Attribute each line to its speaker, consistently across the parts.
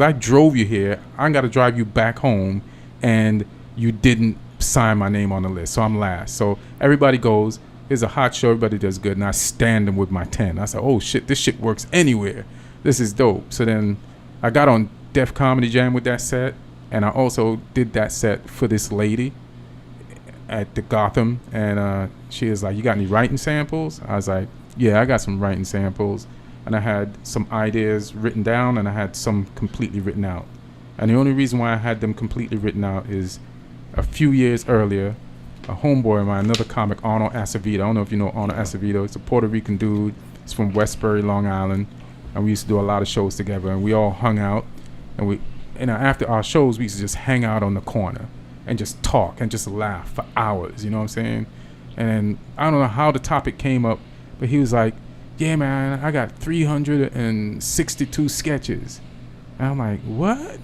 Speaker 1: I drove you here. I got to drive you back home, and you didn't sign my name on the list, so I'm last. So everybody goes, here's a hot show, everybody does good, and I stand them with my 10. I said, oh shit, this shit works anywhere. This is dope. So then I got on Def Comedy Jam with that set, and I also did that set for this lady at the Gotham, and she was like, you got any writing samples? I was like, yeah, I got some writing samples, and I had some ideas written down, and I had some completely written out. And the only reason why I had them completely written out is a few years earlier, a homeboy of mine, another comic, Arnold Acevedo. I don't know if you know Arnold Acevedo. It's a Puerto Rican dude. He's from Westbury, Long Island, and we used to do a lot of shows together, and we all hung out, and after our shows, we used to just hang out on the corner and just talk and just laugh for hours, you know what I'm saying? And then, I don't know how the topic came up, but he was like, yeah, man, I got 362 sketches. And I'm like, what?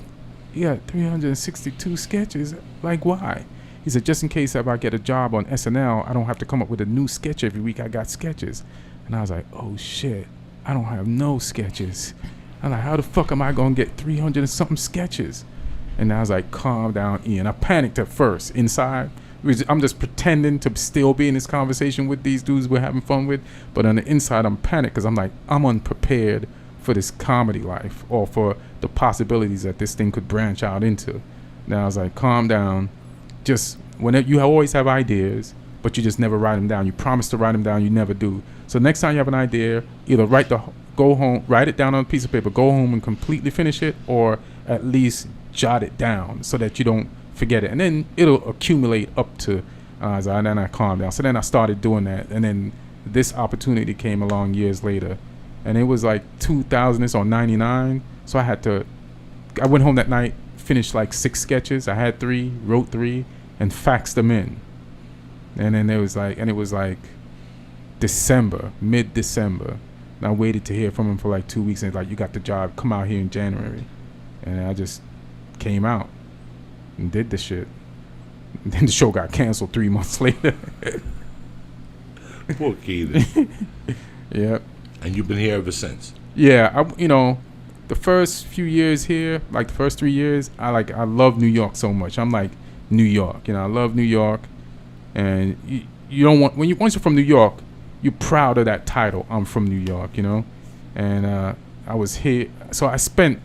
Speaker 1: You got 362 sketches? Like, why? He said, just in case if I get a job on SNL, I don't have to come up with a new sketch every week. I got sketches. And I was like, oh, shit, I don't have no sketches. I'm like, how the fuck am I going to get 300 and something sketches? And I was like, calm down, Ian. I panicked at first inside. I'm just pretending to still be in this conversation with these dudes we're having fun with. But on the inside, I'm panicked because I'm like, I'm unprepared for this comedy life or for the possibilities that this thing could branch out into. Now I was like, calm down. Just whenever you always have ideas, but you just never write them down. You promise to write them down, you never do. So next time you have an idea, either go home, write it down on a piece of paper, go home and completely finish it, or at least jot it down so that you don't forget it, and then it'll accumulate up to and then I calmed down. So then I started doing that, and then this opportunity came along years later, and it was like 2000 or 99. So I went home that night, finished like 6 sketches. I had 3, wrote 3, and faxed them in. And then it was like December, mid-December, and I waited to hear from him for like 2 weeks, and he's like, you got the job, come out here in January. And I just came out and did the shit. And then the show got canceled 3 months later.
Speaker 2: Poor Keith.
Speaker 1: Yep.
Speaker 2: And you've been here ever since.
Speaker 1: Yeah, the first few years here, like the first 3 years, I love New York so much. I'm like New York, I love New York, and you don't want once you're from New York, you're proud of that title. I'm from New York, and I was here, so I spent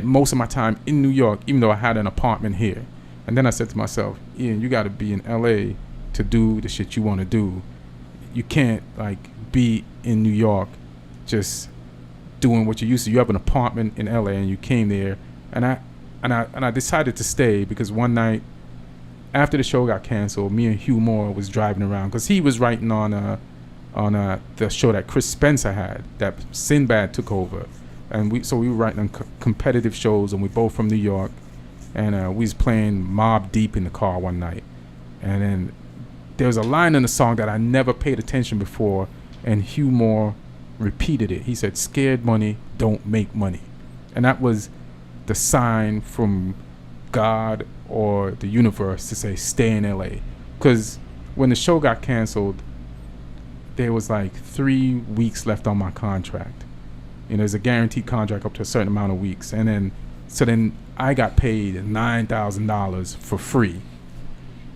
Speaker 1: most of my time in New York, even though I had an apartment here. And then I said to myself, Ian, you got to be in LA to do the shit you want to do. You can't be in New York just doing what you used to. You have an apartment in LA and you came there, and I decided to stay because one night after the show got canceled, me and Hugh Moore was driving around because he was writing on the show that Chris Spencer had, that Sinbad took over. And we were writing on competitive shows, and we both from New York, and we was playing Mobb Deep in the car one night, and then there was a line in the song that I never paid attention before, and Hugh Moore repeated it. He said, "Scared money don't make money," and that was the sign from God or the universe to say stay in LA. Because when the show got canceled, there was like 3 weeks left on my contract. There's a guaranteed contract up to a certain amount of weeks. And then I got paid $9,000 for free,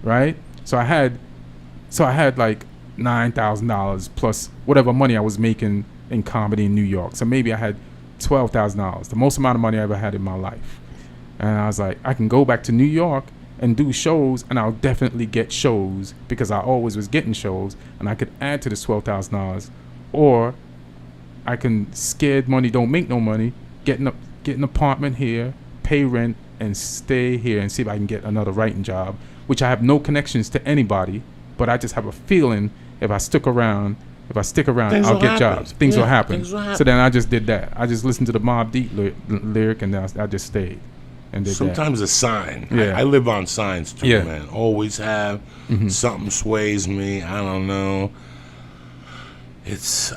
Speaker 1: right? So I had like $9,000 plus whatever money I was making in comedy in New York. So maybe I had $12,000, the most amount of money I ever had in my life. And I was like, I can go back to New York and do shows, and I'll definitely get shows because I always was getting shows, and I could add to this $12,000, or I can, scared money don't make no money, get an apartment here, pay rent, and stay here and see if I can get another writing job, which I have no connections to anybody, but I just have a feeling if I stick around, I'll get jobs. Things will happen. So then I just did that. I just listened to the Mobb Deep lyric, and I just stayed. And
Speaker 2: sometimes a sign.
Speaker 1: Yeah.
Speaker 2: I live on signs too,
Speaker 1: yeah.
Speaker 2: Man. Always have. Something sways me. I don't know.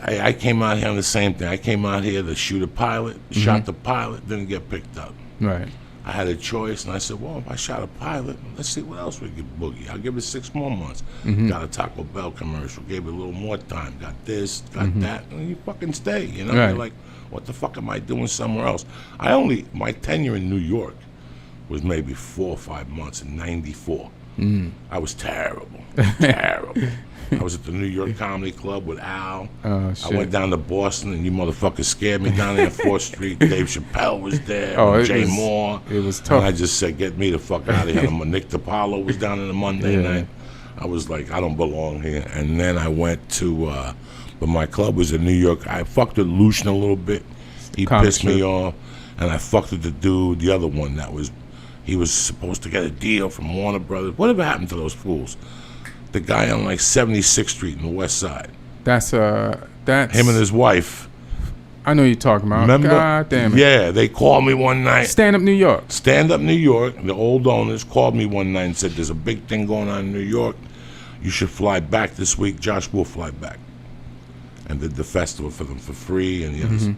Speaker 2: I came out here on the same thing. I came out here to shoot a pilot, shot the pilot, didn't get picked up.
Speaker 1: Right.
Speaker 2: I had a choice, and I said, well, if I shot a pilot, let's see what else we could boogie. I'll give it 6 more months. Got a Taco Bell commercial, gave it a little more time. Got this, got that, and you fucking stay, you know?
Speaker 1: Right.
Speaker 2: You're like, what the fuck am I doing somewhere else? My tenure in New York was maybe 4 or 5 months in '94. I was terrible. Terrible. I was at the New York Comedy Club with Al.
Speaker 1: Oh, shit.
Speaker 2: I went down to Boston, and you motherfuckers scared me down there on 4th Street. Dave Chappelle was there,
Speaker 1: Oh,
Speaker 2: Jay Moore.
Speaker 1: It was tough.
Speaker 2: And I just said, get me the fuck out of here. Nick DiPaolo was down in the Monday night. I was like, I don't belong here. And then I went to, but my club was in New York. I fucked with Lucian a little bit. He pissed me off. And I fucked with the dude, the other one he was supposed to get a deal from Warner Brothers. Whatever happened to those fools? The guy on like 76th Street in the West Side.
Speaker 1: That's
Speaker 2: him and his wife.
Speaker 1: I know you're talking about.
Speaker 2: Remember?
Speaker 1: God damn it.
Speaker 2: Yeah, they called me one night.
Speaker 1: Stand Up New York.
Speaker 2: Stand Up New York. The old owners called me one night and said, there's a big thing going on in New York. You should fly back this week. Josh will fly back. And did the festival for them for free. And there was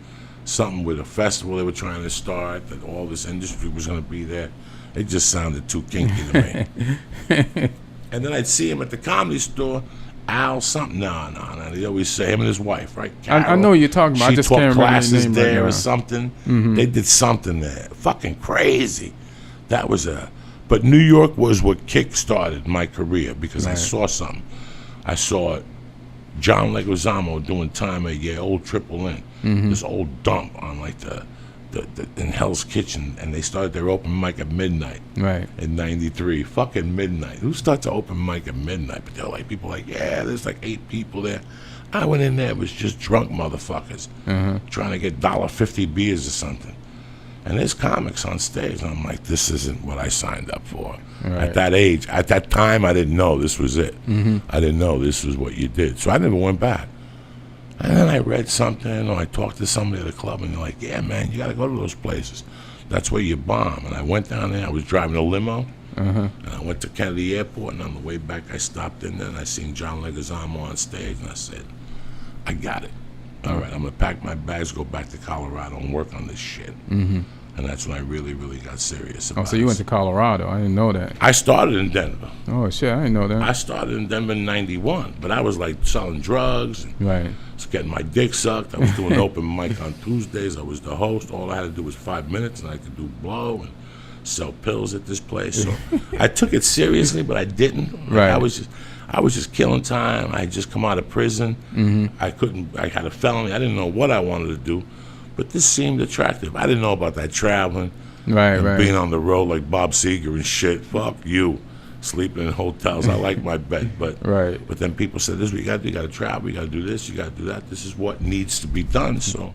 Speaker 2: something with a festival they were trying to start, that all this industry was going to be there. It just sounded too kinky to me. And then I'd see him at the Comedy Store. Al something. No. They always say him and his wife, right?
Speaker 1: I know what you're talking about. I just can't remember his name
Speaker 2: there
Speaker 1: right now.
Speaker 2: or something. They did something there. Fucking crazy. That was But New York was what kick-started my career because I saw something. I saw John Leguizamo doing time at old Triple N. This old dump on like the in Hell's Kitchen, and they started their open mic at midnight.
Speaker 1: Right.
Speaker 2: In '93, fucking midnight. Who starts an open mic at midnight? But they're like, people like, yeah, there's like 8 people there. I went in there, it was just drunk motherfuckers trying to get $1.50 beers or something. And there's comics on stage, and I'm like, this isn't what I signed up for. Right. At that age, at that time, I didn't know this was it. I didn't know this was what you did. So I never went back. And then I read something, or I talked to somebody at the club, and they're like, yeah, man, you got to go to those places. That's where you bomb. And I went down there. I was driving a limo, and I went to Kennedy Airport, and on the way back, I stopped in there, and I seen John Leguizamo on stage, and I said, I got it. All right, I'm going to pack my bags, go back to Colorado, and work on this shit. And that's when I really, really got serious about it.
Speaker 1: Oh, so you went to Colorado. I didn't know that.
Speaker 2: I started in Denver.
Speaker 1: Oh, shit, I didn't know that.
Speaker 2: I started in Denver in '91, but I was like selling drugs.
Speaker 1: Right.
Speaker 2: Was getting my dick sucked. I was doing open mic on Tuesdays. I was the host. All I had to do was 5 minutes, and I could do blow and sell pills at this place. So I took it seriously, but I didn't.
Speaker 1: Right.
Speaker 2: I was just killing time. I had just come out of prison. I had a felony. I didn't know what I wanted to do, but this seemed attractive. I didn't know about that traveling.
Speaker 1: Right.
Speaker 2: Being on the road like Bob Seger and shit. Fuck you. Sleeping in hotels. I like my bed, but
Speaker 1: Right.
Speaker 2: But then people said, "This is what you got to do. You got to travel. You got to do this. You got to do that. This is what needs to be done." So